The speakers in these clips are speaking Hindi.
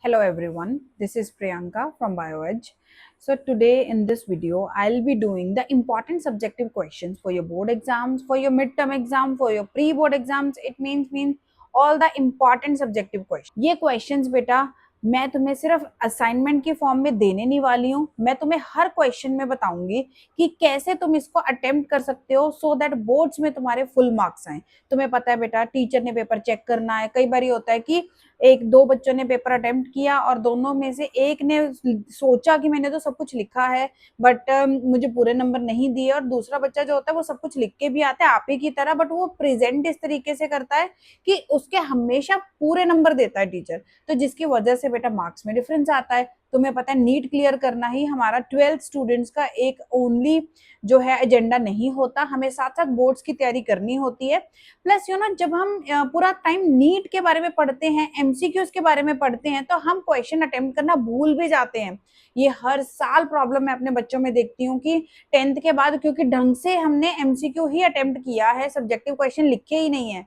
Hello everyone, this is Priyanka from BioEdge. So today in this video, I'll be doing the important subjective questions for your board exams, for your midterm exam, for your pre-board exams. It means all the important subjective questions. ये questions बेटा मैं तुम्हें सिर्फ असाइनमेंट की फॉर्म में देने नहीं वाली हूँ, मैं तुम्हें हर क्वेश्चन में बताऊंगी कि कैसे तुम इसको अटेम्प्ट कर सकते हो सो दैट बोर्ड्स में तुम्हारे फुल मार्क्स आए। तुम्हें पता है बेटा टीचर ने पेपर चेक करना है, कई बार होता है कि एक दो बच्चों ने पेपर अटेम्प्ट किया और दोनों में से एक ने सोचा कि मैंने तो सब कुछ लिखा है बट मुझे पूरे नंबर नहीं दिए, और दूसरा बच्चा जो होता है वो सब कुछ लिख के भी आता है आप ही की तरह, बट वो प्रेजेंट इस तरीके से करता है कि उसके हमेशा पूरे नंबर देता है टीचर, तो जिसकी वजह से बेटा मार्क्स में डिफरेंस आता है। तुम्हें पता है नीट क्लियर करना ही हमारा 12th स्टूडेंट्स का एक ओनली जो है एजेंडा नहीं होता, हमें साथ साथ बोर्ड्स की तैयारी करनी होती है। प्लस जब हम पूरा टाइम नीट के बारे में पढ़ते हैं, एमसीक्यूज के बारे में पढ़ते हैं, तो हम क्वेश्चन अटेम्प्ट करना भूल भी जाते हैं। ये हर साल प्रॉब्लम मैं अपने बच्चों में देखती हूँ कि 10th के बाद क्योंकि ढंग से हमने एमसीक्यू ही अटेम्प्ट किया है, सब्जेक्टिव क्वेश्चन लिखे ही नहीं है,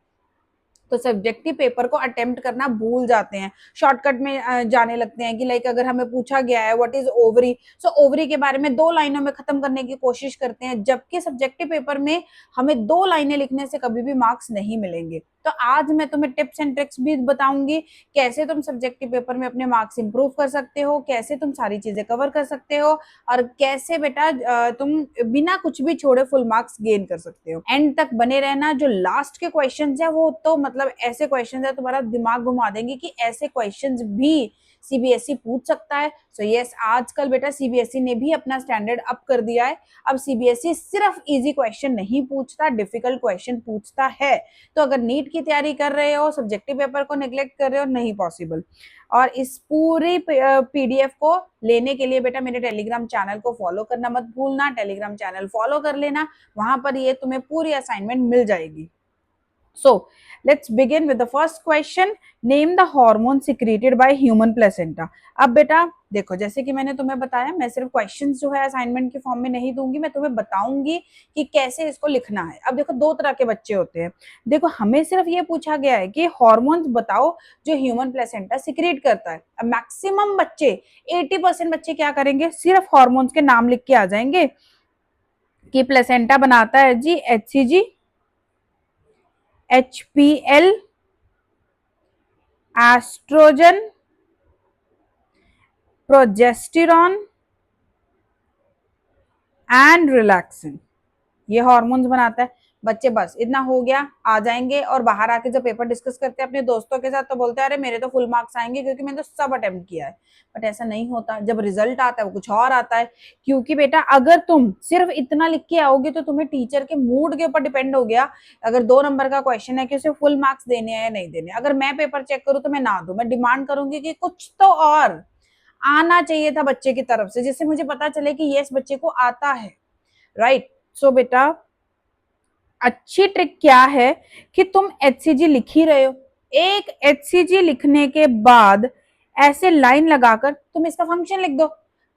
तो सब्जेक्टिव पेपर को अटेम्प्ट करना भूल जाते हैं, शॉर्टकट में जाने लगते हैं कि लाइक अगर हमें पूछा गया है what is ovary, so ovary के बारे में 2 लाइनों में खत्म करने की कोशिश करते हैं, जबकि सब्जेक्टिव पेपर में हमें 2 लाइनें लिखने से कभी भी मार्क्स नहीं मिलेंगे। तो आज मैं तुम्हें टिप्स एंड ट्रिक्स भी बताऊंगी कैसे तुम सब्जेक्टिव पेपर में अपने मार्क्स इंप्रूव कर सकते हो, कैसे तुम सारी चीजें कवर कर सकते हो, और कैसे बेटा तुम बिना कुछ भी छोड़े फुल मार्क्स गेन कर सकते हो। एंड तक बने रहना, जो लास्ट के क्वेश्चंस है वो तो मतलब ऐसे क्वेश्चंस है तुम्हारा दिमाग घुमा देंगे कि ऐसे क्वेश्चंस भी सीबीएसई पूछ सकता है। सो यस, आजकल बेटा सीबीएसई ने भी अपना स्टैंडर्ड अप कर दिया है। अब सीबीएसई सिर्फ इजी क्वेश्चन नहीं पूछता, डिफिकल्ट क्वेश्चन पूछता है। तो अगर नीट की तैयारी कर रहे हो, सब्जेक्टिव पेपर को नेग्लेक्ट कर रहे हो, नहीं पॉसिबल। और इस पूरी पीडीएफ को लेने के लिए बेटा मेरे टेलीग्राम चैनल को फॉलो करना मत भूलना, टेलीग्राम चैनल फॉलो कर लेना, वहां पर ये तुम्हें पूरी असाइनमेंट मिल जाएगी। So let's begin with the first question. Name the hormone secreted by human placenta. अब बेटा देखो, जैसे कि मैंने तुम्हें बताया, मैं सिर्फ क्वेश्चंस जो है असाइनमेंट के फॉर्म में नहीं दूंगी, मैं तुम्हें बताऊंगी कि कैसे इसको लिखना है। अब देखो 2 तरह के बच्चे होते हैं। देखो हमें सिर्फ ये पूछा गया है कि हॉर्मोन्स बताओ जो ह्यूमन प्लेसेंटा सिक्रीट करता है। अब मैक्सिमम बच्चे 80% बच्चे क्या करेंगे, सिर्फ हॉर्मोन्स के नाम लिख के आ जाएंगे कि प्लेसेंटा बनाता है जी HCG, HPL, oestrogen, progesterone and relaxin, ये हार्मोन्स बनाता है। बच्चे बस इतना हो गया, आ जाएंगे और बाहर आके जब पेपर डिस्कस करते हैं अपने दोस्तों के साथ तो बोलते हैं अरे मेरे तो फुल मार्क्स आएंगे क्योंकि मैंने तो सब अटेम्प्ट किया है। बट ऐसा नहीं होता, जब रिजल्ट आता है वो कुछ और आता है। क्योंकि बेटा अगर तुम सिर्फ इतना लिख के आओगे तो तुम्हें टीचर के मूड के ऊपर डिपेंड हो गया। अगर 2 नंबर का क्वेश्चन है कि उसे फुल मार्क्स देने हैं या नहीं देने, अगर मैं पेपर चेक करूँ तो मैं ना दूं, मैं डिमांड करूंगी कि कुछ तो और आना चाहिए था बच्चे की तरफ से, जिससे मुझे पता चले कि ये इस बच्चे को आता है। राइट। सो बेटा अच्छी ट्रिक क्या है कि तुम HCG लिख ही रहे हो, एक HCG लिखने के बाद ऐसे लाइन लगाकर तुम इसका फंक्शन लिख दो।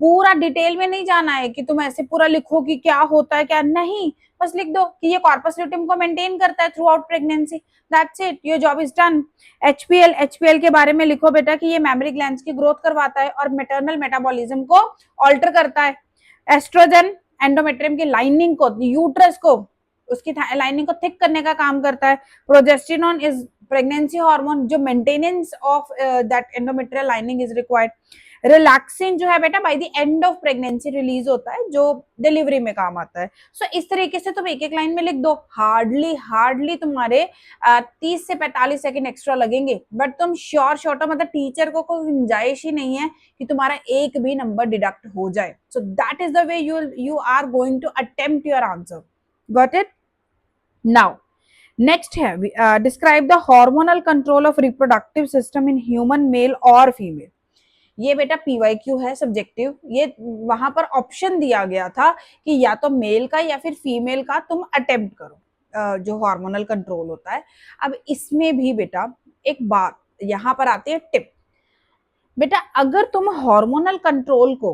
पूरा डिटेल में नहीं जाना है कि तुम ऐसे पूरा लिखो कि क्या होता है क्या नहीं, बस लिख दो कि ये कॉर्पस ल्यूटियम को मेंटेन करता है through out pregnancy, that's it, your job is done. HPL के बारे में लिखो बेटा कि ये मेमोरी ग्लैंड्स की ग्रोथ करवाता है और मेटर्नल मेटाबॉलिज्म को ऑल्टर करता है। एस्ट्रोजन एंडोमेट्रियम की लाइनिंग को, यूट्रस को, उसकी लाइनिंग को थिक करने का काम करता है। प्रोजेस्टेरॉन इज प्रेगनेंसी हार्मोन जो maintenance of that endometrial lining is required. Relaxin जो है बेटा by the end of pregnancy release होता है, जो डिलीवरी में काम आता है। सो इस तरीके से तुम एक एक लाइन में लिख दो, हार्डली तुम्हारे 30 से 45 सेकंड एक्स्ट्रा लगेंगे, बट तुम श्योर मतलब टीचर को कोई गुंजाइश ही नहीं है कि तुम्हारा एक भी नंबर डिडक्ट हो जाए। So that is the way you are going to attempt your answer. Got it? Now next है describe the hormonal control of reproductive system in human male और फीमेल। ये बेटा पीवाईक्यू है सब्जेक्टिव, ये वहां पर ऑप्शन दिया गया था कि या तो मेल का या फिर फीमेल का तुम अटेम्प्ट करो जो हार्मोनल कंट्रोल होता है। अब इसमें भी बेटा एक बात यहां पर आती है टिप। बेटा अगर तुम हार्मोनल कंट्रोल को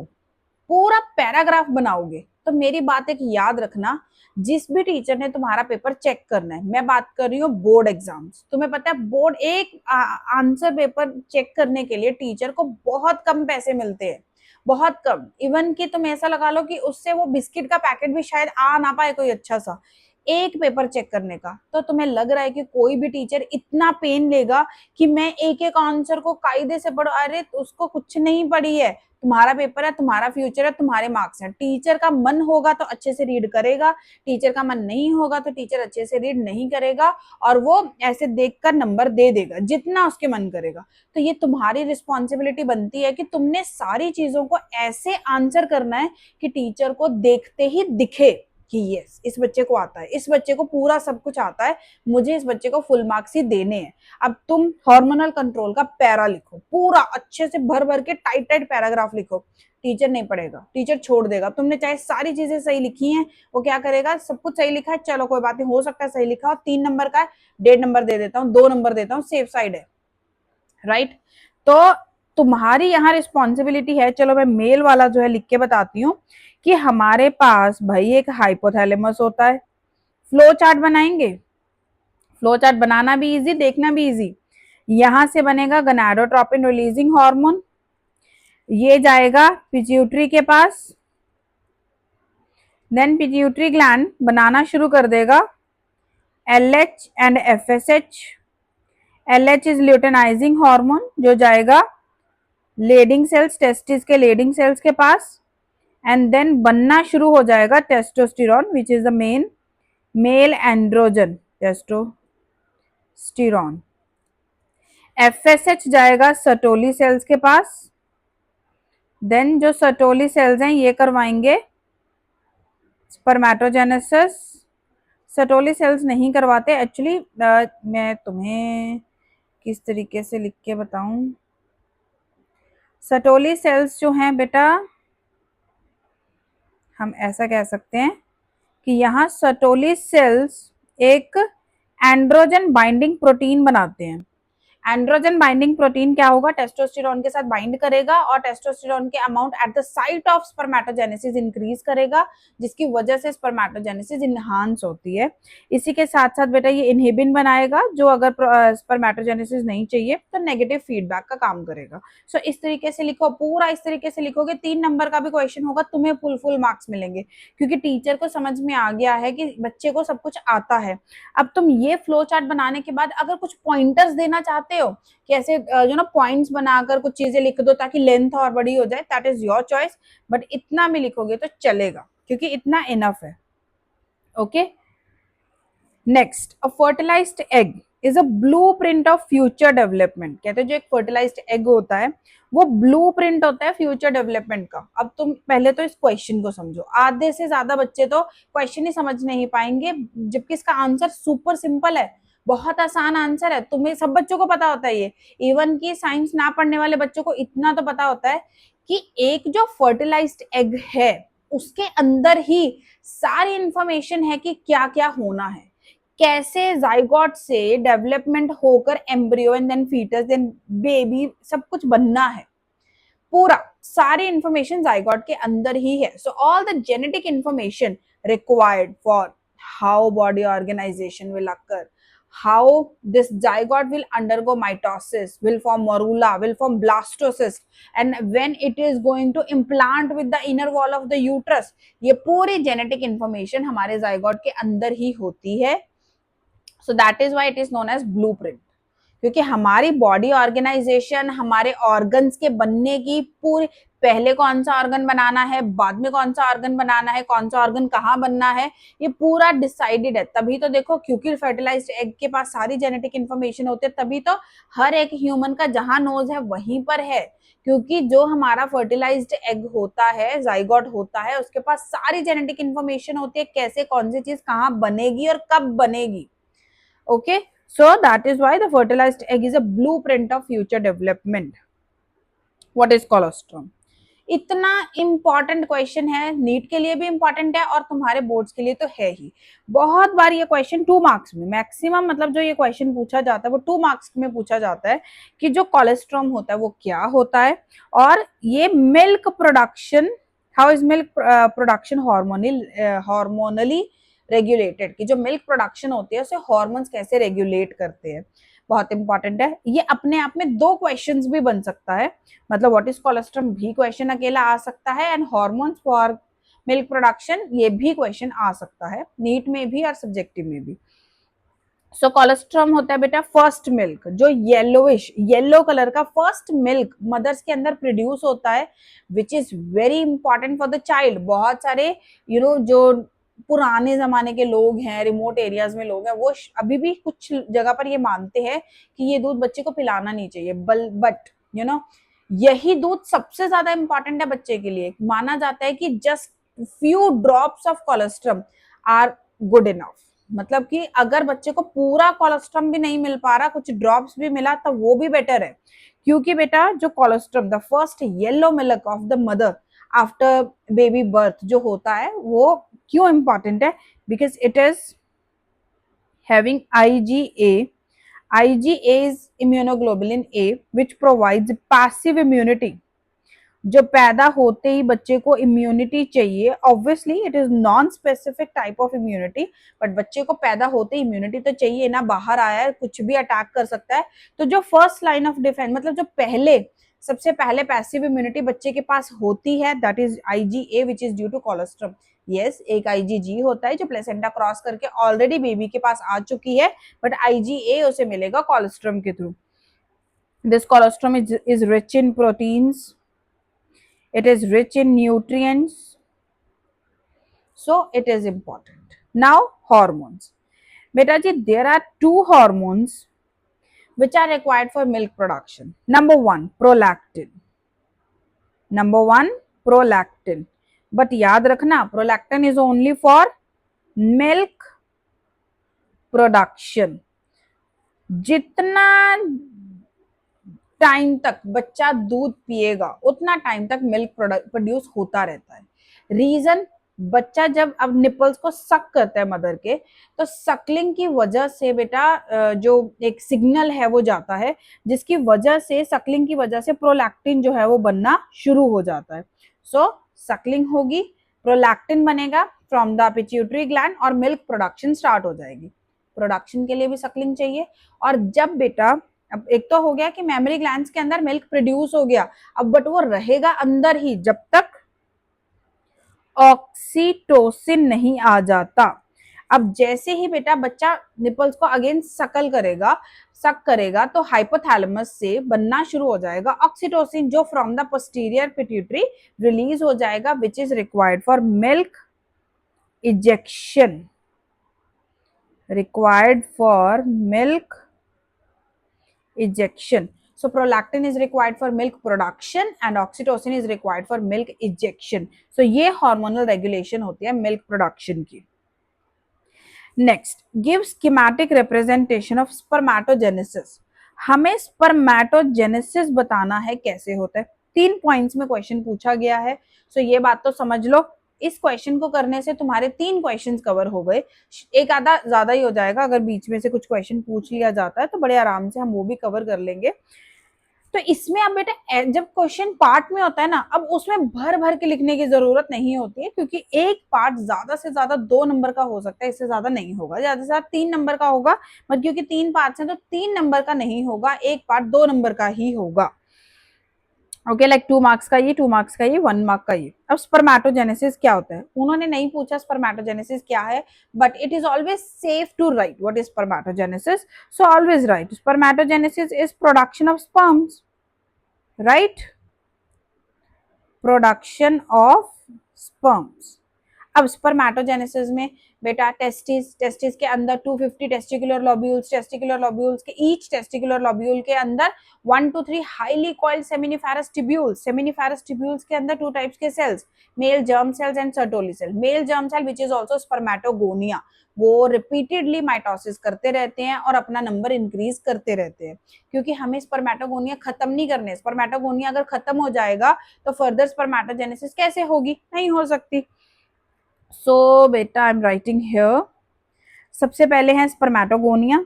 पूरा पैराग्राफ बनाओगे तो मेरी बात एक याद रखना, जिस भी टीचर ने तुम्हारा पेपर चेक करना है, मैं बात कर रही हूँ बोर्ड एग्जाम्स, तुम्हें पता है बोर्ड एक आंसर पेपर चेक करने के लिए टीचर को बहुत कम पैसे मिलते हैं, बहुत कम। इवन कि तुम ऐसा लगा लो कि उससे वो बिस्किट का पैकेट भी शायद आ ना पाए कोई अच्छा सा, एक पेपर चेक करने का। तो तुम्हें लग रहा है कि कोई भी टीचर इतना पेन लेगा कि मैं एक एक आंसर को कायदे से पढ़ो? अरे उसको कुछ नहीं पड़ी है, तुम्हारा पेपर है, तुम्हारा फ्यूचर है, तुम्हारे मार्क्स हैं। टीचर का मन होगा तो अच्छे से रीड करेगा, टीचर का मन नहीं होगा तो टीचर अच्छे से रीड नहीं करेगा, और वो ऐसे देखकर नंबर दे देगा जितना उसके मन करेगा। तो ये तुम्हारी रिस्पॉन्सिबिलिटी बनती है कि तुमने सारी चीजों को ऐसे आंसर करना है कि टीचर को देखते ही दिखे कि यस इस बच्चे को आता है, इस बच्चे को पूरा सब कुछ आता है, मुझे इस बच्चे को फुल मार्क्स ही देने हैं। अब तुम हार्मोनल कंट्रोल का पैरा लिखो, पूरा अच्छे से भर भर के टाइट टाइट पैराग्राफ लिखो, टीचर नहीं पढ़ेगा, टीचर छोड़ देगा। तुमने चाहे सारी चीजें सही लिखी हैं, वो क्या करेगा, सब कुछ सही लिखा है, चलो कोई बात नहीं, हो सकता है सही लिखा हो, 3 नंबर का है, 1.5 नंबर दे देता हूँ, 2 नंबर देता हूँ, सेफ साइड है, राइट। तो तुम्हारी यहाँ रिस्पॉन्सिबिलिटी है। चलो मैं मेल वाला जो है लिख के बताती हूँ कि हमारे पास भाई एक हाइपोथैलेमस होता है। फ्लो चार्ट बनाएंगे, फ्लो चार्ट बनाना भी इजी, देखना भी इजी। यहां से बनेगा गनाडोट्रोपिन रिलीजिंग हार्मोन, ये जाएगा पिट्यूटरी के पास, देन पिट्यूटरी ग्लैंड बनाना शुरू कर देगा LH and FSH। LH is luteinising hormone, जो जाएगा लेडिंग सेल्स, टेस्टिस के लेडिंग सेल्स के पास, एंड देन बनना शुरू हो जाएगा testosterone which is the main male androgen testosterone. FSH जाएगा सर्टोली सेल्स के पास, देन जो सर्टोली सेल्स हैं ये करवाएंगे स्पर्मेटोजेनेसिस। सर्टोली सेल्स नहीं करवाते एक्चुअली, मैं तुम्हें किस तरीके से लिख के बताऊं। सर्टोली सेल्स जो हैं बेटा, हम ऐसा कह सकते हैं कि यहाँ सर्टोली सेल्स एक एंड्रोजन बाइंडिंग प्रोटीन बनाते हैं। एंड्रोजन बाइंडिंग प्रोटीन क्या होगा, टेस्टोस्टेरॉन के साथ बाइंड करेगा और टेस्टोस्टेरॉन के amount at the site of spermatogenesis increase करेगा, जिसकी वजह से स्पर्मेटोजेनेसिस इनहांस होती है। इसी के साथ साथ बेटा ये इनहिबिन बनाएगा, जो अगर स्पर्मेटोजेनेसिस नहीं चाहिए तो नेगेटिव फीडबैक का काम करेगा। सो इस तरीके से लिखो, पूरा इस तरीके से लिखोगे, 3 नंबर का भी क्वेश्चन होगा, तुम्हें फुल मार्क्स मिलेंगे, क्योंकि टीचर को समझ में आ गया है कि बच्चे को सब कुछ आता है। अब तुम ये फ्लो चार्ट बनाने के बाद अगर कुछ पॉइंटर्स देना चाहते हो कि ऐसे पॉइंट्स बनाकर कुछ चीजें लिख दो ताकि लेंथ और बड़ी हो जाए, that is your choice, but इतना भी लिखोगे तो चलेगा क्योंकि इतना इनफ है। Okay, next, a fertilised egg is a blueprint of future development. कहते हैं जो एक फर्टिलाइज्ड एग होता है वो ब्लूप्रिंट होता है फ्यूचर डेवलपमेंट का। अब तुम पहले तो इस क्वेश्चन को समझो, आधे से ज्यादा बच्चे तो क्वेश्चन ही समझ नहीं पाएंगे, जबकि इसका आंसर सुपर सिंपल है, बहुत आसान आंसर है, तुम्हें सब बच्चों को पता होता है ये। इवन की साइंस ना पढ़ने वाले बच्चों को इतना तो पता होता है कि एक जो फर्टिलाइज्ड एग है उसके अंदर ही सारी इंफॉर्मेशन है कि क्या क्या होना है, कैसे जाइगोट से डेवलपमेंट होकर embryo and then foetus then baby सब कुछ बनना है। पूरा सारी इंफॉर्मेशन जाइगोट के अंदर ही है। So all the genetic information required for how body organisation will occur, how this zygote will undergo mitosis, will form morula, will form blastocyst, and when it is going to implant with the inner wall of the uterus, ये पूरी जेनेटिक इंफॉर्मेशन हमारे जाइगोट के अंदर ही होती है। So that is why it is known as blueprint, क्योंकि हमारी बॉडी ऑर्गेनाइजेशन, हमारे ऑर्गन्स के बनने की पूरी, पहले कौन सा ऑर्गन बनाना है, बाद में कौन सा ऑर्गन बनाना है, कौन सा ऑर्गन कहाँ बनना है, ये पूरा डिसाइडेड है। तभी तो देखो, क्योंकि फर्टिलाइज्ड एग के पास सारी जेनेटिक इंफॉर्मेशन होती है, तभी तो हर एक ह्यूमन का जहां नोज है वहीं पर है, क्योंकि जो हमारा फर्टिलाइज्ड एग होता है, जाइगोट होता है, उसके पास सारी जेनेटिक इंफॉर्मेशन होती है, कैसे कौन सी चीज कहाँ बनेगी और कब बनेगी। Okay, so that is why the fertilized egg is a blueprint of future development. What is colostrum? इतना इंपॉर्टेंट क्वेश्चन है, नीट के लिए भी इंपॉर्टेंट है और तुम्हारे बोर्ड्स के लिए तो है ही। बहुत बार ये क्वेश्चन 2 मार्क्स में मैक्सिमम, मतलब जो ये क्वेश्चन पूछा जाता है वो 2 मार्क्स में पूछा जाता है कि जो कोलेस्ट्रॉम होता है वो क्या होता है, और ये milk production how is milk production hormonally regulated, कि जो मिल्क प्रोडक्शन होती है उसे हॉर्मोन्स कैसे रेगुलेट करते हैं, बहुत इंपॉर्टेंट है ये। अपने आप में दो क्वेश्चंस भी बन सकता है, मतलब व्हाट इज कोलेस्ट्रम भी क्वेश्चन अकेला आ सकता है, and hormones for milk production ये भी क्वेश्चन आ सकता है, नीट में भी और सब्जेक्टिव में भी। सो कोलेस्ट्रम होता है बेटा फर्स्ट मिल्क, जो येलोइश येलो कलर का फर्स्ट मिल्क मदर्स के अंदर प्रोड्यूस होता है, which is very important for the child. बहुत सारे जो पुराने जमाने के लोग हैं, रिमोट एरियाज में लोग हैं, वो अभी भी कुछ जगह पर ये मानते हैं कि ये दूध बच्चे को पिलाना नहीं चाहिए, बट यही दूध सबसे ज्यादा इंपॉर्टेंट है बच्चे के लिए। माना जाता है कि just few drops of colostrum are good enough, मतलब कि अगर बच्चे को पूरा कोलेस्ट्रम भी नहीं मिल पा रहा, कुछ ड्रॉप्स भी मिला तो वो भी बेटर है, क्योंकि बेटा जो colostrum the first yellow milk of the mother after baby birth जो होता है, वो क्यों इंपॉर्टेंट है, because it is having IgA. IgA is immunoglobulin A, which provides passive immunity. जो पैदा होते ही बच्चे को इम्यूनिटी चाहिए, obviously it is non specific type of immunity, but बच्चे को पैदा होते ही इम्यूनिटी तो चाहिए ना, बाहर आया है कुछ भी अटैक कर सकता है। तो जो फर्स्ट लाइन ऑफ डिफेंस, मतलब जो सबसे पहले पैसिव इम्यूनिटी बच्चे के पास होती है, that is IgA which is due to colostrum. Yes, एक IgG होता है जो प्लेसेंटा क्रॉस करके ऑलरेडी बेबी के पास आ चुकी है, बट IgA उसे मिलेगा कोलेस्ट्रम के through. This colostrum is rich in proteins, it is rich in nutrients, so it is important. Now hormones, beta ji, there are two hormones which are required for milk production. Number one, prolactin. But याद रखना, prolactin is only for milk production. जितना टाइम तक बच्चा दूध पिएगा उतना टाइम तक मिल्क प्रोड्यूस होता रहता है। रीजन, बच्चा जब अब निपल्स को सक करता है मदर के, तो सकलिंग की वजह से बेटा जो एक सिग्नल है वो जाता है, जिसकी वजह से सकलिंग की वजह से प्रोलैक्टिन जो है वो बनना शुरू हो जाता है। सो सकलिंग होगी, प्रोलैक्टिन बनेगा फ्रॉम द पिट्यूटरी ग्लैंड और मिल्क प्रोडक्शन स्टार्ट हो जाएगी। प्रोडक्शन के लिए भी सकलिंग चाहिए। और जब बेटा, अब एक तो हो गया कि मेमोरी ग्लैंड्स के अंदर मिल्क प्रोड्यूस हो गया, अब बट वो रहेगा अंदर ही जब तक ऑक्सीटोसिन नहीं आ जाता। अब जैसे ही बेटा बच्चा निपल्स को अगेन सक करेगा तो हाइपोथैलेमस से बनना शुरू हो जाएगा ऑक्सीटोसिन, जो from the posterior pituitary release हो जाएगा, which is required for milk ejection, ejection. So prolactin is required for milk production and oxytocin is required for milk ejection. So ये hormonal regulation होती है milk production की। Next, give schematic representation of spermatogenesis. हमें spermatogenesis बताना है कैसे होता है। 3 पॉइंट्स में क्वेश्चन पूछा गया है, सो ये बात तो समझ लो। इस क्वेश्चन को करने से तुम्हारे 3 क्वेश्चंस कवर हो गए, एक आधा ज्यादा ही हो जाएगा, अगर बीच में से कुछ क्वेश्चन पूछ लिया जाता है तो बड़े आराम से हम वो भी कवर कर लेंगे। तो इसमें अब बेटा जब क्वेश्चन पार्ट में होता है ना, अब उसमें भर भर के लिखने की जरूरत नहीं होती है, क्योंकि एक पार्ट ज्यादा से ज्यादा 2 नंबर का हो सकता है, इससे ज्यादा नहीं होगा, ज्यादा से ज्यादा 3 नंबर का होगा, बट क्योंकि 3 पार्ट्स हैं तो 3 नंबर का नहीं होगा, एक पार्ट 2 नंबर का ही होगा। ओके, लाइक 2 मार्क्स का ये, 2 मार्क्स का ये, 1 मार्क का ये। अब स्पर्मेटोजेनेसिस क्या होता है, उन्होंने नहीं पूछा स्पर्मेटोजेनेसिस क्या है, but it is always safe to write what is spermatogenesis, so always write spermatogenesis is production of sperms, right, production of sperms. अब स्पर्मेटोजेनेसिस में बेटा टेस्टिस के अंदर 250 टेस्टिकुलर लॉब्यूल्स के ईच टेस्टिकुलर लॉब्यूल के अंदर 1 to 3 highly coiled seminiferous tubules के अंदर 2 टाइप्स के cells, male germ cells and Sertoli cell. Male germ cell which is also spermatogonia, वो रिपीटेडली माइटोसिस करते रहते हैं और अपना नंबर इंक्रीज करते रहते हैं, क्योंकि हमें स्पर्मेटोगोनिया खत्म नहीं करने। स्पर्मेटोगोनिया अगर खत्म हो जाएगा तो फर्दर स्पर्मेटोजेनेसिस कैसे होगी, नहीं हो सकती। सो बेटा आई एम राइटिंग हियर, सबसे पहले है स्पर्मेटोगोनिया,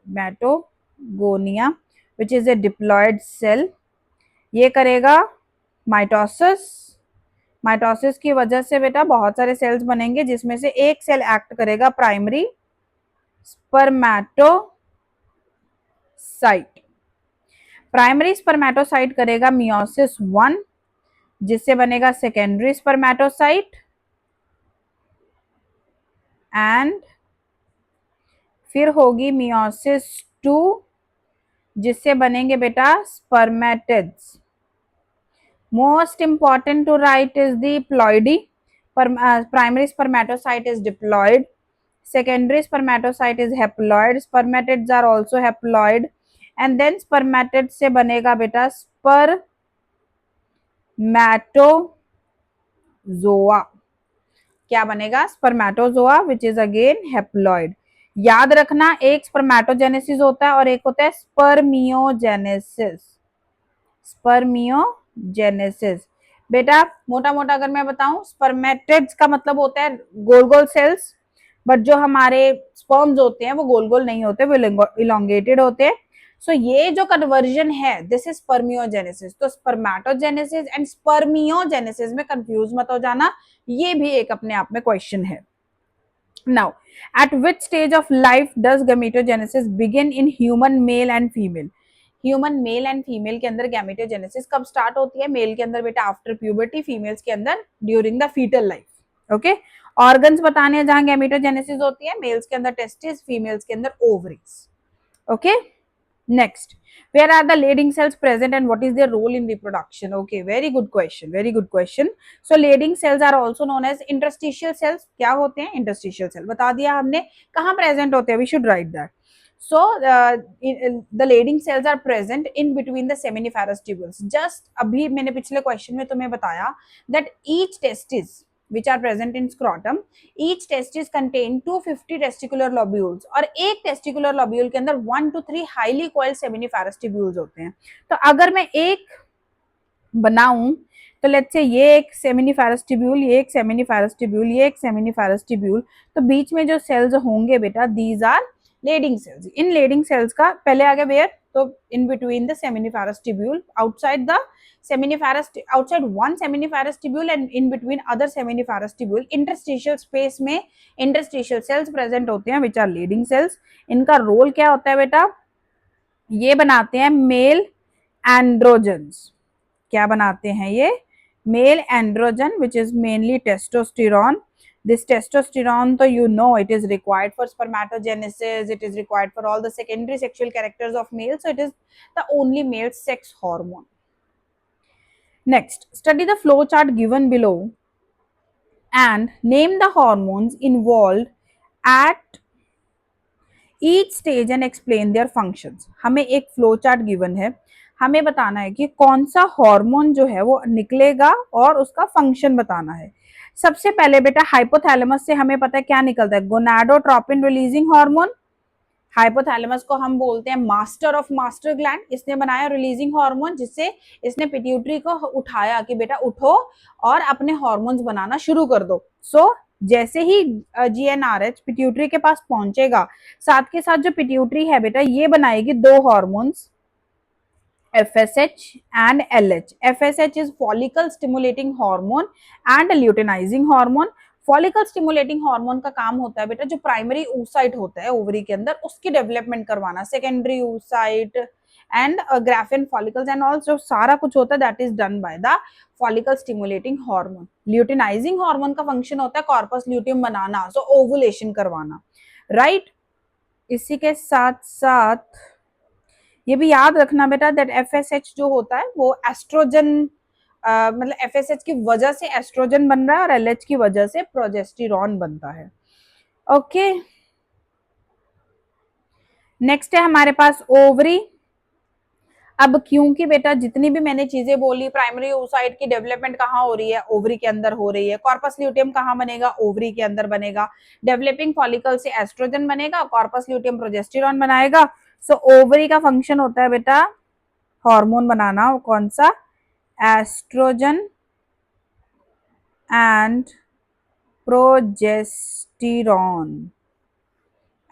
मैटोगोनिया which is a diploid cell, ये करेगा माइटोसिस। माइटोसिस की वजह से बेटा बहुत सारे सेल्स बनेंगे, जिसमें से एक सेल एक्ट करेगा प्राइमरी स्पर्मेटोसाइट। प्राइमरी स्पर्मेटोसाइट करेगा मियोसिस 1, जिससे बनेगा सेकेंडरी स्पर्मेटोसाइट, एंड फिर होगी मियोसिस 2, जिससे बनेंगे बेटा spermatids. Most important to write is the ploidy. Primary spermatocyte is diploid. Secondary spermatocyte is haploid. Spermatids are also haploid. And then spermatid से बनेगा बेटा spermatozoa. क्या बनेगा? Spermatozoa, which is again haploid. याद रखना, एक स्पर्मेटोजेनेसिस होता है और एक होता है स्पर्मियोजेनेसिस। स्पर्मियोजेनेसिस बेटा मोटा मोटा अगर मैं बताऊं, स्पर्मेटिड्स का मतलब होता है गोल गोल सेल्स, बट जो हमारे स्पर्म्स होते हैं वो गोल गोल नहीं होते, वो इलोंगेटेड होते हैं। सो ये जो कन्वर्जन है, दिस इज स्पर्मियोजेनेसिस। तो स्पर्मेटोजेनेसिस एंड स्पर्मियोजेनेसिस में कंफ्यूज मत हो जाना, ये भी एक अपने आप में क्वेश्चन है। Now, eight which stage of life does gametogenesis begin in human male and female? Human male and female के अंदर गैमेटोजेनेसिस कब स्टार्ट होती है? मेल के अंदर बेटा आफ्टर प्यूबर्टी, फीमेल्स के अंदर during the foetal life. Okay, organs बताने हैं जहां गैमेटोजेनेसिस होती है, मेल्स के अंदर टेस्टिस, फीमेल्स के अंदर ovaries. Okay, next, where are the Leydig cells present and what is their role in reproduction? Okay, very good question, very good question. So Leydig cells are also known as interstitial cells. क्या होते हैं? interstitial cell बता दिया हमने। कहाँ present होते हैं? We should write that. So the Leydig cells are present in between the seminiferous tubules. Just अभी मैंने पिछले question में तुम्हें बताया that each testis which are present in scrotum, each testis contain 250 testicular lobules, और एक testicular lobule के अंदर 1 to 3 highly coiled seminiferous tubules होते हैं। तो अगर मैं एक बनाऊं तो लेट्स से ये एक सेमिनिफेरस ट्यूब्यूल, ये एक सेमिनिफेरस ट्यूब्यूल, ये एक सेमिनिफेरस ट्यूब्यूल, तो बीच में जो सेल्स होंगे बेटा, दीज आर लेडिंग सेल्स। इन लेडिंग सेल्स का पहले आगे वेयर, तो in between the seminiferous tubule, outside the seminiferous, outside one seminiferous tubule and in between other seminiferous tubule, interstitial space में interstitial cells present होते हैं which are leading cells। इनका रोल क्या होता है बेटा? ये बनाते हैं मेल एंड्रोजन्स। क्या बनाते हैं ये? Male androgen, which is mainly testosterone. This testosterone, so you know, it is required for spermatogenesis, it is required for all the secondary sexual characters of male, so it is the only male sex hormone. Next, study the flow chart given below and name the hormones involved at each stage and explain their functions. हमें एक फ्लो चार्ट गिवन है, हमें बताना है कि कौन सा हार्मोन जो है वो निकलेगा और उसका फंक्शन बताना है। सबसे पहले बेटा हाइपोथैलेमस से हमें पता है क्या निकलता है, गोनाडोट्रोपिन रिलीजिंग हार्मोन। हाइपोथैलेमस को हम बोलते हैं मास्टर ऑफ मास्टर ग्लैंड, इसने बनाया रिलीजिंग हार्मोन, जिससे इसने पिट्यूटरी को उठाया कि बेटा उठो और अपने हार्मोन्स बनाना शुरू कर दो। सो जैसे ही जीएनआरएच पिट्यूटरी के पास पहुंचेगा, साथ के साथ जो पिट्यूटरी है बेटा ये बनाएगी दो hormones, FSH and LH. FSH is follicle stimulating hormone and luteinizing hormone. Follicle stimulating hormone का काम होता है बेटा जो प्राइमरी oocyte होता है ओवरी के अंदर, उसकी डेवलपमेंट करवाना, secondary oocyte and graphene follicles and all, जो सारा कुछ होता है that is done by the follicle stimulating hormone. Luteinizing hormone का फंक्शन होता है कॉर्पस ल्यूटियम बनाना, सो ओवुलेशन करवाना, राइट। इसी के साथ साथ ये भी याद रखना बेटा दैट FSH जो होता है वो एस्ट्रोजन, मतलब FSH की वजह से एस्ट्रोजन बन रहा है और LH की वजह से प्रोजेस्टेरॉन बनता है। ओके, नेक्स्ट है हमारे पास ओवरी। अब क्योंकि बेटा जितनी भी मैंने चीजें बोली, प्राइमरी oocyte की डेवलपमेंट कहाँ हो रही है? ओवरी के अंदर हो रही है। कॉर्पस ल्यूटियम कहाँ बनेगा? ओवरी के अंदर बनेगा। डेवलपिंग फॉलिकल से एस्ट्रोजन बनेगा, कॉर्पस ल्यूटियम प्रोजेस्टेरॉन बनाएगा। सो ओवरी का फंक्शन होता है बेटा हार्मोन बनाना, कौन सा? Oestrogen and progesterone,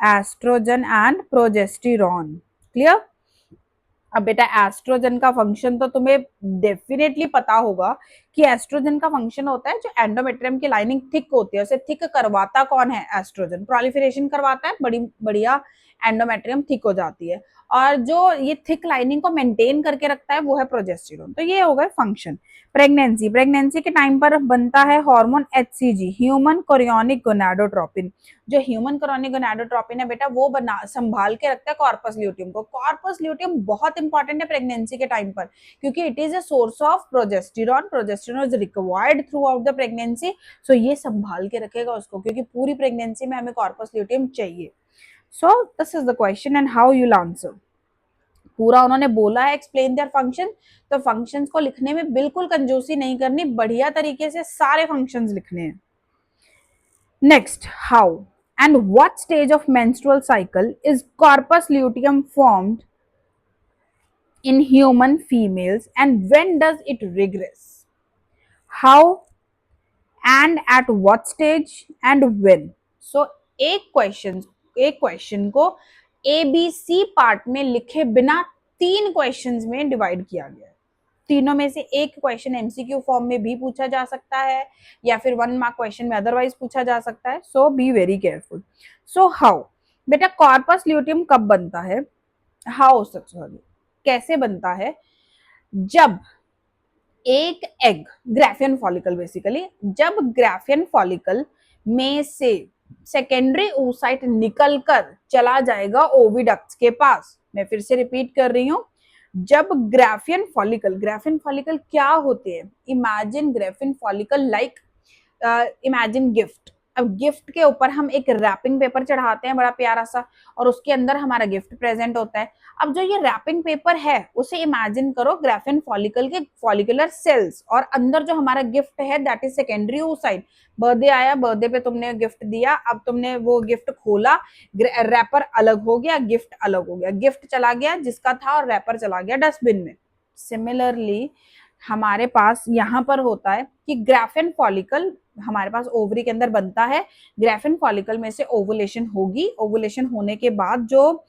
oestrogen and progesterone, clear. अब बेटा एस्ट्रोजन का फंक्शन तो तुम्हें डेफिनेटली पता होगा कि एस्ट्रोजन का फंक्शन होता है जो एंडोमेट्रियम की लाइनिंग थिक होती है उसे थिक करवाता कौन है, एस्ट्रोजन प्रोलिफरेशन करवाता है, बड़ी बढ़िया एंडोमेट्रियम थिक हो जाती है, और जो ये थिक लाइनिंग को मेंटेन करके रखता है वो है प्रोजेस्टेरोन। तो ये हो गए फंक्शन। प्रेगनेंसी, प्रेगनेंसी के टाइम पर बनता है hormone HCG, human chorionic gonadotropin. जो ह्यूमन कोरियोनिक गोनाडोट्रोपिन है बेटा वो बना संभाल के रखता है कॉर्पस ल्यूटियम को। कॉर्पस ल्यूटियम बहुत इंपॉर्टेंट है प्रेगनेंसी के टाइम पर क्योंकि it is a source of progesterone, progesterone is required throughout the pregnancy. So ये संभाल के रखेगा उसको क्योंकि पूरी प्रेगनेंसी में हमें कॉर्पस ल्यूटियम चाहिए। So this is the question and how you answer. पूरा उन्होंने बोला है एक्सप्लेन देयर फंक्शन, तो फंक्शंस को लिखने में बिल्कुल कंजूसी नहीं करनी, बढ़िया तरीके से सारे फंक्शंस लिखने हैं। Next, how and what stage of menstrual cycle is corpus luteum formed in human females and when does it regress? How and at what stage and when? So एक क्वेश्चन को ABC पार्ट में लिखे बिना 3 क्वेश्चंस में डिवाइड किया गया है। तीनों में से एक क्वेश्चन एमसीक्यू फॉर्म में भी पूछा जा सकता है या फिर 1 मार्क क्वेश्चन में अदरवाइज पूछा जा सकता है। So be very careful. So how, बेटा कॉर्पस ल्यूटियम कब बनता है, हाउ सॉरी कैसे बनता है, जब एक एग, ग्राफियन फॉलिकल बेसिकली, जब ग्राफियन फॉलिकल में से सेकेंडरी oocyte निकलकर चला जाएगा ओविडक्ट्स के पास। मैं फिर से रिपीट कर रही हूं, जब ग्राफियन फॉलिकल क्या होते हैं, imagine Graafian follicle like imagine gift. अब गिफ्ट के ऊपर हम एक रैपिंग पेपर चढ़ाते हैं बड़ा प्यारा सा और उसके अंदर हमारा गिफ्ट प्रेजेंट होता है। अब जो ये रैपिंग पेपर है उसे इमेजिन करो ग्राफियन फॉलिकल के फॉलिकुलर सेल्स, और अंदर जो हमारा गिफ्ट है that is secondary oocyte। Birthday आया, बर्थडे पे तुमने गिफ्ट दिया, अब तुमने वो गिफ्ट खोला, रैपर अलग हो गया, गिफ्ट अलग हो गया, गिफ्ट चला गया जिसका था और रैपर चला गया डस्टबिन में। सिमिलरली हमारे पास यहाँ पर होता है कि ग्राफियन फॉलिकल हमारे पास ओवरी के अंदर बनता है, ग्राफियन फॉलिकल में से ओवुलेशन होगी, ओवुलेशन होने के बाद जो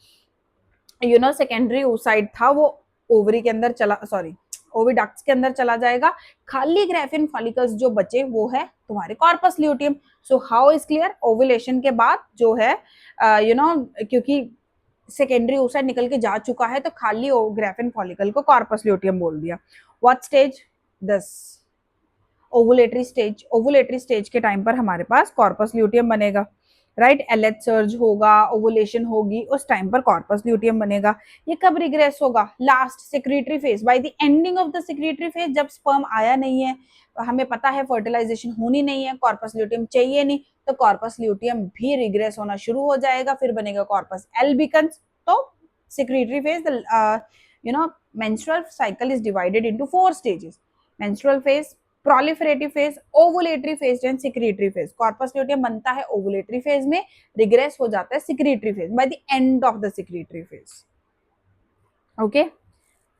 सेकेंडरी oocyte था वो ओवरी के अंदर चला, सॉरी ओविडक्ट्स के अंदर चला जाएगा, खाली ग्राफियन फॉलिकल्स जो बचे वो है तुम्हारे corpus luteum. So how is clear, ovulation के बाद जो है क्योंकि सेकेंडरी oocyte निकल के जा चुका है तो खाली ग्राफियन फॉलिकल को कॉर्पस ल्यूटियम बोल दिया। What stage, 10 ovulatory stage. Ovulatory stage के टाइम पर हमारे पास कॉर्पस ल्यूटियम बनेगा, राइट। एलएच सर्ज होगा, ओवुलेशन होगी, उस टाइम पर कॉर्पस ल्यूटियम बनेगा। ये कब रिग्रेस होगा, last secretary phase, by the ending of the secretary phase, जब स्पर्म आया नहीं है, हमें पता है फर्टिलाइजेशन होनी नहीं है, कॉर्पस ल्यूटियम चाहिए नहीं, तो कॉर्पस ल्यूटियम भी रिग्रेस होना शुरू हो जाएगा, फिर बनेगा कॉर्पस एल्बिकन्स। तो secretary phase, menstrual cycle is divided into 4 stages: menstrual phase, proliferative phase, ovulatory phase and secretory phase। Corpus luteum बनता है ओवुलेटरी फेज में, रिग्रेस हो जाता है secretory phase by the end of the secretory phase। okay,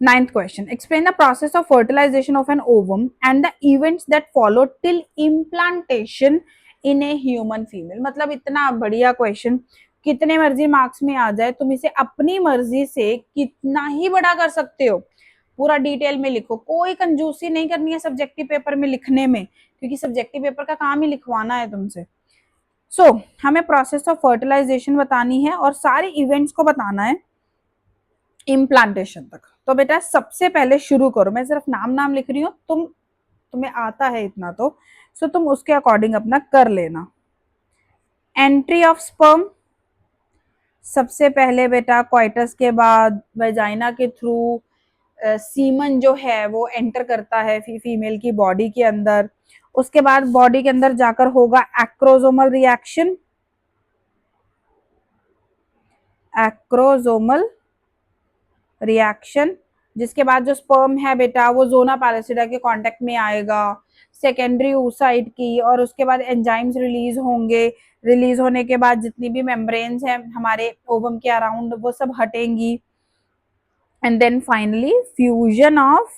9th question, explain the process of fertilization of an ovum and the events that follow till implantation in a human female। मतलब इतना बढ़िया क्वेश्चन, कितने मर्जी मार्क्स में आ जाए तुम इसे अपनी मर्जी से कितना ही बड़ा कर सकते हो, पूरा डिटेल में लिखो, कोई कंजूसी नहीं करनी है सब्जेक्टिव पेपर में लिखने में क्योंकि सब्जेक्टिव पेपर का काम ही लिखवाना है तुमसे। सो हमें प्रोसेस ऑफ फर्टिलाइजेशन बतानी है और सारे इवेंट्स को बताना है इम्प्लांटेशन तक। तो बेटा सबसे पहले शुरू करो, मैं सिर्फ नाम लिख रही हूँ, तुम्हें आता है इतना तो सो तुम उसके अकॉर्डिंग अपना कर लेना। एंट्री ऑफ स्पर्म, सबसे पहले बेटा क्वाइटस के बाद वेजाइना के थ्रू सीमन जो है वो एंटर करता है फीमेल की बॉडी के अंदर, उसके बाद बॉडी के अंदर जाकर होगा एक्रोजोमल रिएक्शन, एक्रोजोमल रिएक्शन, जिसके बाद जो स्पर्म है बेटा वो जोना पैलिसिडा के कांटेक्ट में आएगा सेकेंडरी oocyte की, और उसके बाद एंजाइम्स रिलीज होंगे, रिलीज होने के बाद जितनी भी मेम्ब्रेन्स हैं हमारे ओवम के अराउंड वो सब हटेंगी, and then finally fusion of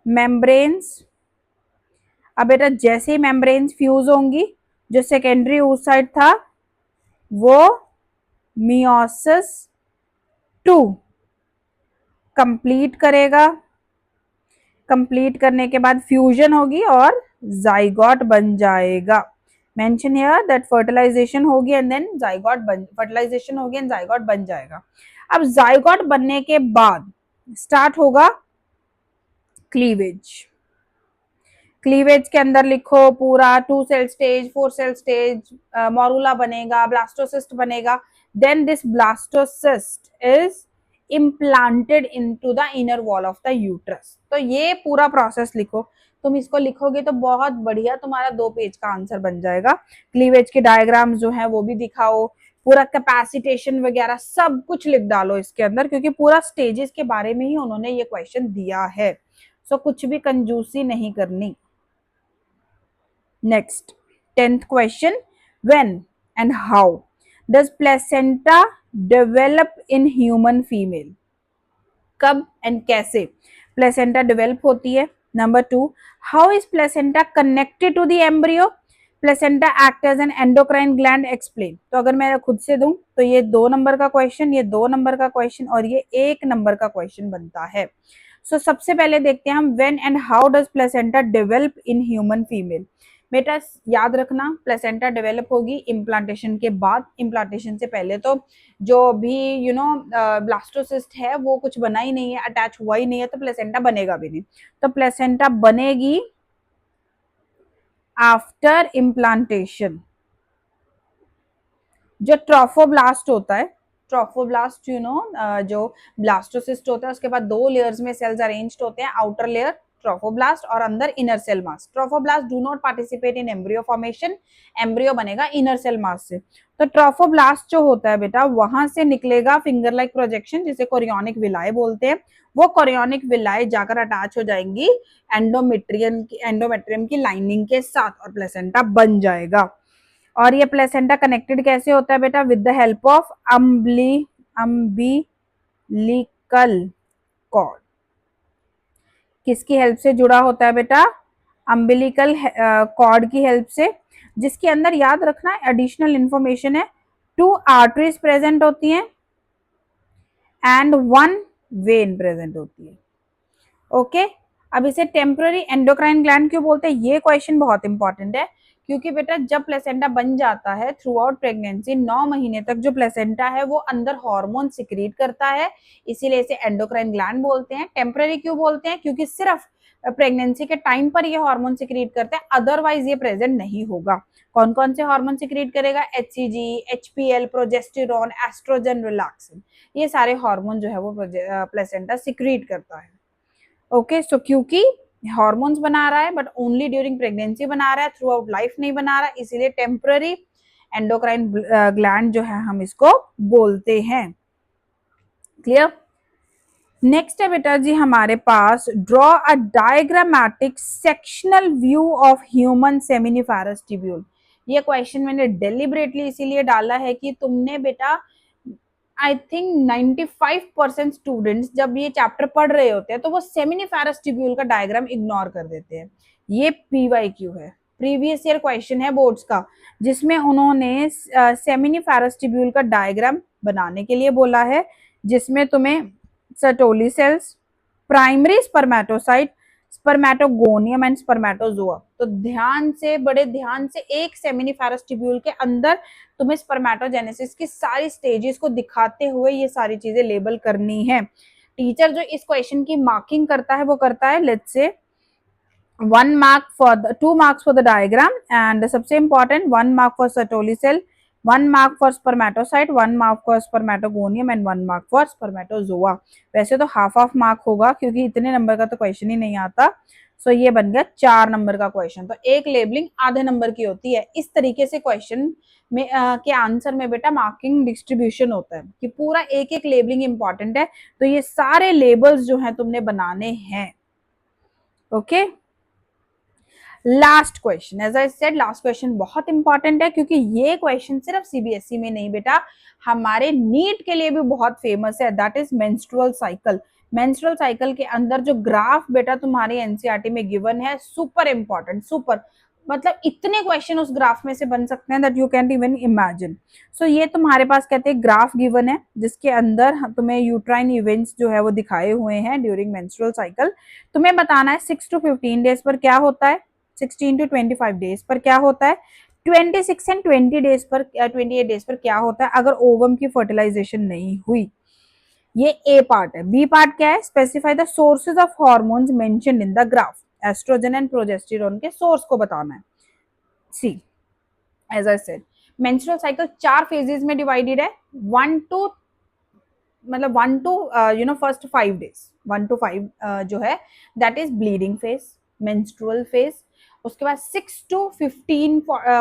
membranes. अब बेटा जैसे ही मेम्ब्रेन्स फ्यूज होंगी जो सेकेंडरी oocyte था वो मियोसिस 2 कंप्लीट करेगा, कंप्लीट करने के बाद फ्यूजन होगी और जाइगोट बन जाएगा। मेंशन हियर दैट फर्टिलाइजेशन होगी एंड देन जाइगोट बन, फर्टिलाइजेशन होगी एंड जाइगोट बन जाएगा। अब जाइगोट बनने के बाद स्टार्ट होगा क्लीवेज। क्लीवेज के अंदर लिखो पूरा 2 cell stage, 4 cell stage, morula बनेगा, ब्लास्टोसिस्ट बनेगा। Then this blastocyst is implanted into the inner wall of the uterus. तो ये पूरा प्रोसेस लिखो। तुम इसको लिखोगे तो बहुत बढ़िया तुम्हारा 2 पेज का आंसर बन जाएगा। क्लीवेज के डायग्राम्स जो है वो भी दिखाओ, पूरा कैपेसिटेशन वगैरह सब कुछ लिख डालो इसके अंदर, क्योंकि पूरा स्टेजेस के बारे में ही उन्होंने ये क्वेश्चन दिया है। सो कुछ भी कंजूसी नहीं करनी। Next, 10th question. When and how does placenta develop in human female? कब एंड कैसे प्लेसेंटा डेवलप होती है? Number 2, how is placenta connected to the embryo? Placenta act as an endocrine gland, explain. तो अगर मैं खुद से दूं तो ये 2 नंबर का क्वेश्चन, ये 2 नंबर का क्वेश्चन और ये 1 नंबर का क्वेश्चन बनता है। सो सबसे पहले देखते हैं हम when and how does placenta develop in human female. बेटा याद रखना, प्लेसेंटा डेवलप होगी इम्प्लांटेशन के बाद। इम्प्लांटेशन से पहले तो जो भी ब्लास्टोसिस्ट है वो कुछ बना ही नहीं है, अटैच हुआ ही नहीं है, तो प्लेसेंटा बनेगा भी नहीं। तो प्लेसेंटा बनेगी आफ्टर इम्प्लांटेशन। जो ट्रोफोब्लास्ट होता है, ट्रोफोब्लास्ट जो ब्लास्टोसिस्ट होता है उसके बाद 2 लेयर्स में सेल्स अरेंज्ड होते हैं, आउटर लेयर ट्रोफोब्लास्ट और अंदर inner cell mass. Trophoblast do not participate in embryo formation, embryo बनेगा इनर सेल मास से। तो ट्रोफोब्लास्ट जो होता है बेटा वहां से निकलेगा फिंगर लाइक प्रोजेक्शन, जिसे कोरियोनिक विलाय बोलते हैं। वो कोरियोनिक विलाय जाकर अटैच हो जाएंगी एंडोमेट्रियम की लाइनिंग के साथ और प्लेसेंटा बन जाएगा। और ये प्लेसेंटा कनेक्टेड कैसे होता है बेटा? With the help of umbilical cord. किसकी हेल्प से जुड़ा होता है बेटा? अम्बिलिकल कॉर्ड की हेल्प से, जिसके अंदर याद रखना एडिशनल इंफॉर्मेशन है, 2 आर्टरीज प्रेजेंट होती हैं एंड 1 वेन प्रेजेंट होती है। ओके अब इसे टेम्पररी एंडोक्राइन ग्लैंड क्यों बोलते हैं? ये क्वेश्चन बहुत इंपॉर्टेंट है, क्योंकि बेटा जब प्लेसेंटा बन जाता है थ्रू आउट प्रेगनेंसी 9 महीने तक जो प्लेसेंटा है वो अंदर हार्मोन सिक्रीट करता है, इसीलिए इसे एंडोक्राइन ग्लैंड बोलते हैं। टेम्पररी क्यों बोलते हैं? क्योंकि सिर्फ प्रेगनेंसी के टाइम पर ये हार्मोन सिक्रीट करते हैं, अदरवाइज ये प्रेजेंट नहीं होगा। कौन कौन से हार्मोन सिक्रीट करेगा? HCG, HPL, progesterone, oestrogen, relaxin, ये सारे हार्मोन जो है वो प्लेसेंटा सिक्रीट करता है। ओके सो क्योंकि हॉर्मोन्स बना रहा है बट ओनली ड्यूरिंग प्रेगनेंसी बना रहा है, थ्रू आउट लाइफ नहीं बना रहा, इसीलिए टेम्पररी एंडोक्राइन ग्लैंड जो है हम इसको बोलते हैं। क्लियर? नेक्स्ट है बेटा जी हमारे पास, draw a diagrammatic sectional view of human seminiferous tubule. ये क्वेश्चन मैंने डेलिबरेटली इसीलिए डाला है कि तुमने बेटा आई थिंक 95% स्टूडेंट्स जब ये चैप्टर पढ़ रहे होते हैं तो वो सेमिनिफेरस ट्यूब्यूल का डायग्राम इग्नोर कर देते हैं। ये PYQ है, प्रीवियस ईयर क्वेश्चन है बोर्ड्स का, जिसमें उन्होंने सेमिनिफेरस ट्यूब्यूल का डायग्राम बनाने के लिए बोला है, जिसमें तुम्हें Sertoli cells, primary spermatocyte, spermatogonium and spermatozoa. तो ध्यान से, बड़े ध्यान से, एक सेमिनिफेरस ट्यूब्यूल के अंदर तुम्हें स्पर्मेटोजेनेसिस की सारी स्टेजेस को दिखाते हुए ये सारी चीजें लेबल करनी है। टीचर जो इस क्वेश्चन की मार्किंग करता है वो करता है let's say 1 mark for the 2 marks for the diagram and सबसे important 1 mark for Sertoli cell, 1 mark for spermatocyte, 1 mark for spermatogonium and 1 mark for spermatozoa। वैसे तो हाफ मार्क होगा क्योंकि इतने नंबर का तो क्वेश्चन ही नहीं आता। सो ये बन गया 4 नंबर का क्वेश्चन। तो एक लेबलिंग आधे नंबर की होती है। इस तरीके से क्वेश्चन में के आंसर में बेटा मार्किंग डिस्ट्रीब्यूशन होता है कि पूरा एक एक लेबलिंग इंपॉर्टेंट है, तो ये सारे लेबल्स जो है तुमने बनाने हैं। Okay last question, as I said last question बहुत इंपॉर्टेंट है, क्योंकि ये क्वेश्चन सिर्फ CBSE में नहीं बेटा, हमारे नीट के लिए भी बहुत फेमस है। That is menstrual cycle. Menstrual cycle के अंदर जो ग्राफ बेटा तुम्हारी NCERT में गिवन है, सुपर इंपॉर्टेंट, सुपर। मतलब इतने क्वेश्चन उस ग्राफ में से बन सकते हैं that you can even imagine. So ये तुम्हारे पास कहते हैं ग्राफ गिवन है जिसके अंदर तुम्हें यूट्राइन इवेंट्स जो है वो दिखाए हुए हैं ड्यूरिंग मेंस्ट्रुअल साइकिल। तुम्हें बताना है 6 to 15 डेज पर क्या होता है, 16 to 25 डेज पर क्या होता है, 26 and 20 डेज पर 28 डेज पर क्या होता है अगर ओवम की फर्टिलाइजेशन नहीं हुई। ये ए पार्ट है। बी पार्ट क्या है, specify the sources of hormones mentioned in the graph, estrogen and progesterone के सोर्स को बताना है। C, as I said, menstrual cycle 4 phases में डिवाइडेड है, 1 to मतलब 1 to फर्स्ट 5 डेज, 1 to 5 जो है that is bleeding phase, menstrual phase. उसके बाद 6 to 15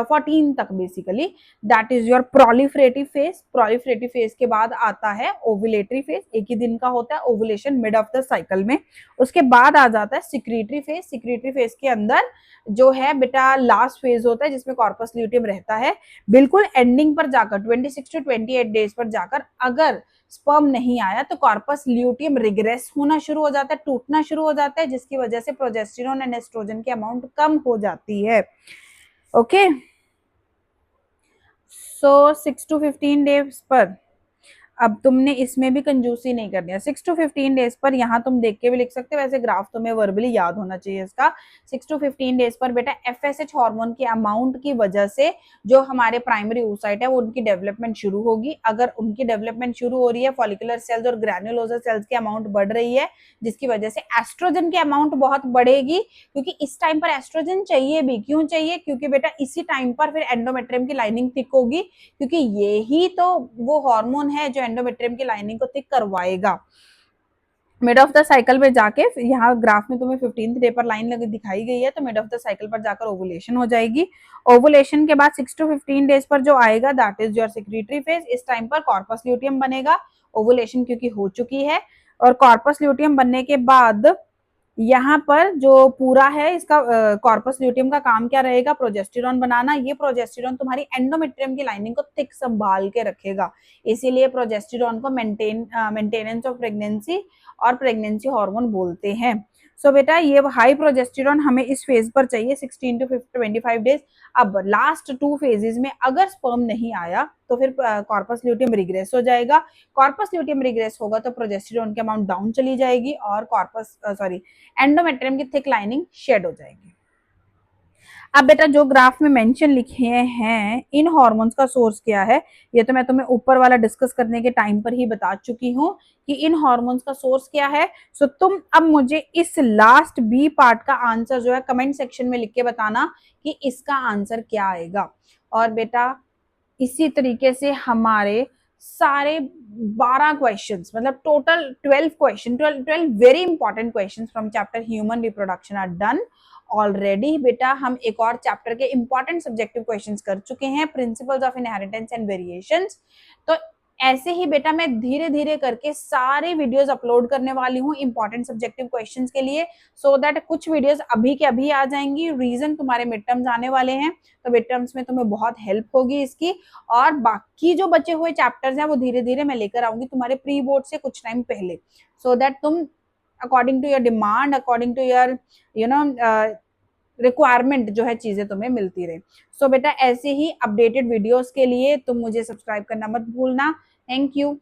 14 तक basically that is your proliferative phase. Proliferative phase के बाद आता है ओवुलेटरी फेज, एक ही दिन का होता है, ovulation mid of the cycle में। उसके बाद आ जाता है सिक्रीटरी फेज। सिक्रीटरी फेज के अंदर जो है बेटा लास्ट फेज होता है जिसमें कॉर्पस ल्यूटियम रहता है। बिल्कुल एंडिंग पर जाकर 26 to 28 डेज पर जाकर अगर स्पर्म नहीं आया तो कॉर्पस ल्यूटियम रिग्रेस होना शुरू हो जाता है, टूटना शुरू हो जाता है, जिसकी वजह से प्रोजेस्टेरॉन एंड एस्ट्रोजन की अमाउंट कम हो जाती है। ओके, सो 6 to 15 डेज पर अब तुमने इसमें भी कंजूसी नहीं करनी है। 6 to 15 डेज पर यहाँ तुम देख के भी लिख सकते हो, वैसे ग्राफ तुम्हें वर्बली याद होना चाहिए इसका। 6 to 15 डेज पर बेटा एफएसएच हार्मोन के अमाउंट की वजह से जो हमारे प्राइमरी oocyte है वो उनकी डेवलपमेंट शुरू होगी। अगर उनकी डेवलपमेंट शुरू हो रही है, फॉलिकुलर सेल्स और ग्रैन्युलोसर सेल्स की अमाउंट बढ़ रही है, जिसकी वजह से एस्ट्रोजन की अमाउंट बहुत बढ़ेगी, क्योंकि इस टाइम पर एस्ट्रोजन चाहिए भी। क्यों चाहिए? क्योंकि बेटा इसी टाइम पर फिर एंडोमेट्रियम की लाइनिंग थिक होगी, क्योंकि ये ही तो वो हार्मोन है जो एंडोमेट्रियम की लाइनिंग को थिक करवाएगा। मिड ऑफ द साइकिल में जाके, यहाँ ग्राफ में तुम्हें 15th डे पर लाइन लगी दिखाई गई है, तो मिड ऑफ द साइकिल पर जाकर ओवुलेशन हो जाएगी। ओवुलेशन के बाद 6 to 15 डेज पर जो आएगा that is your secretory phase. इस टाइम पर कॉर्पस ल्यूटियम बनेगा, ओवुलेशन क्योंकि हो चुकी है। और कॉर्पस ल्यूटियम बनने के बाद यहाँ पर जो पूरा है इसका कॉर्पस ल्यूटियम का काम क्या रहेगा, प्रोजेस्टेरॉन बनाना। ये प्रोजेस्टेरॉन तुम्हारी एंडोमेट्रियम की लाइनिंग को थिक संभाल के रखेगा, इसीलिए प्रोजेस्टेरॉन को मेंटेनेंस ऑफ प्रेगनेंसी और प्रेगनेंसी हार्मोन बोलते हैं। सो बेटा ये हाई प्रोजेस्टेरॉन हमें इस फेज पर चाहिए 16 to 25 डेज। अब लास्ट 2 फेजेस में अगर स्पर्म नहीं आया तो फिर कॉर्पस ल्यूटियम रिग्रेस हो जाएगा। कॉर्पस ल्यूटियम रिग्रेस होगा तो प्रोजेस्टेरॉन की अमाउंट डाउन चली जाएगी और कॉर्पस एंडोमेट्रियम की थिक लाइनिंग शेड हो जाएगी। अब बेटा जो ग्राफ में मेंशन लिखे हैं इन हॉर्मोन्स का सोर्स क्या है, ये तो मैं तुम्हें ऊपर वाला डिस्कस करने के टाइम पर ही बता चुकी हूँ कि इन हॉर्मोन्स का सोर्स क्या है। सो तुम अब मुझे इस लास्ट बी पार्ट का आंसर जो है कमेंट सेक्शन में लिख के बताना कि इसका आंसर क्या आएगा। और बेटा इसी तरीके से हमारे सारे 12 क्वेश्चंस, मतलब total 12 question, 12 very important questions from chapter human reproduction are done already. बेटा हम एक और चैप्टर के इंपॉर्टेंट सब्जेक्टिव क्वेश्चंस कर चुके हैं, principles of inheritance and variations. तो ऐसे ही बेटा मैं धीरे धीरे करके सारे वीडियोस अपलोड करने वाली हूँ इंपॉर्टेंट सब्जेक्टिव क्वेश्चंस के लिए, सो दैट कुछ वीडियोस अभी के अभी आ जाएंगी। रीजन तुम्हारे मिड टर्म्स आने वाले हैं, तो मिड टर्म्स में तुम्हें बहुत हेल्प होगी इसकी। और बाकी जो बचे हुए चैप्टर्स हैं वो धीरे धीरे मैं लेकर आऊंगी तुम्हारे प्री बोर्ड से कुछ टाइम पहले, सो दैट तुम according to your demand, according to your requirement जो है चीजें तुम्हें मिलती रहे। सो बेटा ऐसे ही अपडेटेड वीडियोस के लिए तुम मुझे सब्सक्राइब करना मत भूलना। Thank you.